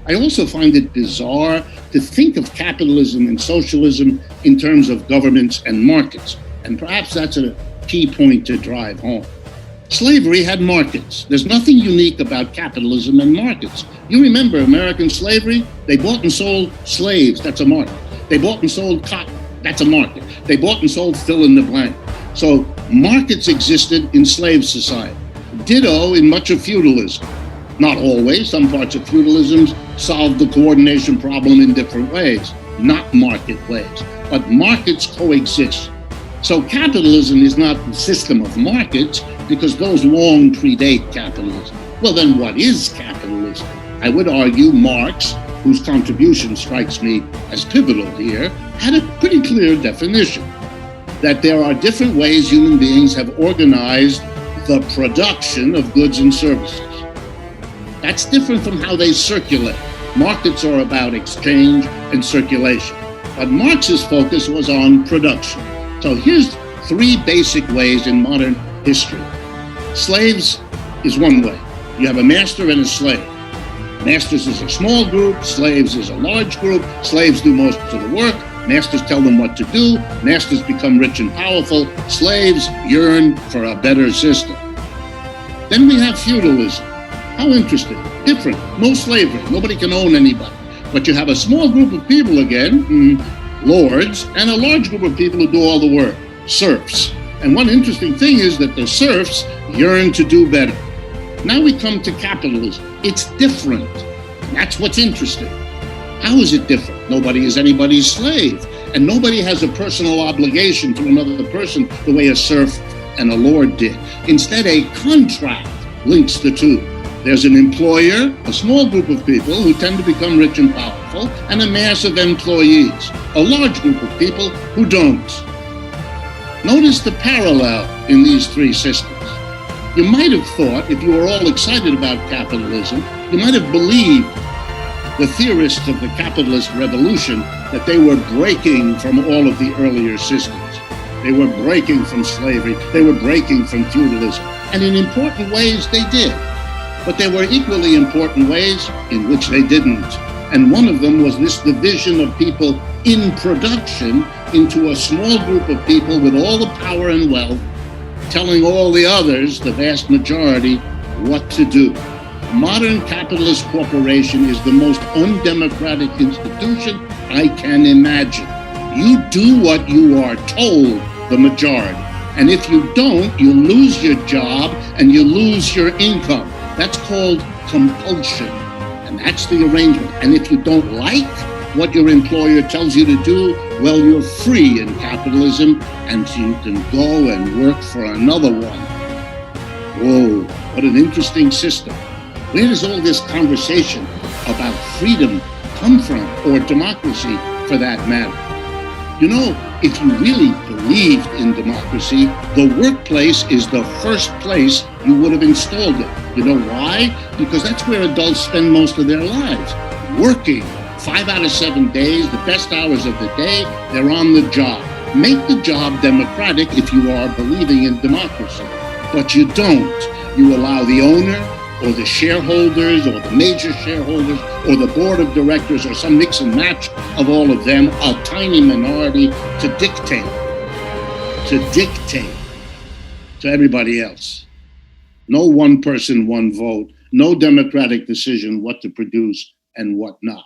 I also find it bizarre to think of capitalism and socialism in terms of governments and markets. And perhaps that's a key point to drive home. Slavery had markets. There's nothing unique about capitalism and markets. You remember American slavery? They bought and sold slaves. That's a market. They bought and sold cotton. That's a market. They bought and sold fill in the blank. So markets existed in slave society. Ditto in much of feudalism. Not always. Some parts of feudalism solved the coordination problem in different ways, not market ways. But markets coexist. So capitalism is not the system of markets because those long predate capitalism. Well, then what is capitalism? I would argue Marx, whose contribution strikes me as pivotal here, had a pretty clear definition that there are different ways human beings have organized the production of goods and services. That's different from how they circulate. Markets are about exchange and circulation, but Marx's focus was on production. So here's three basic ways in modern history. Slaves is one way. You have a master and a slave. Masters is a small group, slaves is a large group. Slaves do most of the work. Masters tell them what to do. Masters become rich and powerful. Slaves yearn for a better system. Then we have feudalism. How interesting. Different. No slavery. Nobody can own anybody. But you have a small group of people again, lords, and a large group of people who do all the work, serfs. And one interesting thing is that the serfs yearn to do better. Now we come to capitalism. It's different. That's what's interesting. How is it different? Nobody is anybody's slave, and nobody has a personal obligation to another person the way a serf and a lord did. Instead, a contract links the two. There's an employer, a small group of people who tend to become rich and powerful, and a mass of employees, a large group of people who don't. Notice the parallel in these three systems. You might have thought, if you were all excited about capitalism, you might have believed the theorists of the capitalist revolution that they were breaking from all of the earlier systems. They were breaking from slavery. They were breaking from feudalism. And in important ways, they did. But there were equally important ways in which they didn't. And one of them was this division of people in production into a small group of people with all the power and wealth, telling all the others, the vast majority, what to do. Modern capitalist corporation is the most undemocratic institution I can imagine. You do what you are told, the majority. And if you don't, you lose your job and you lose your income. That's called compulsion. And that's the arrangement. And if you don't like what your employer tells you to do, well, you're free in capitalism and you can go and work for another one. Whoa, what an interesting system. Where does all this conversation about freedom come from, or democracy for that matter? You know, if you really believed in democracy, the workplace is the first place you would have installed it. You know why? Because that's where adults spend most of their lives, working 5 out of 7 days, the best hours of the day, they're on the job. Make the job democratic if you are believing in democracy. But you don't. You allow the owner or the shareholders or the major shareholders or the board of directors or some mix and match of all of them, a tiny minority, to dictate to everybody else. No one person, one vote, no democratic decision what to produce and what not.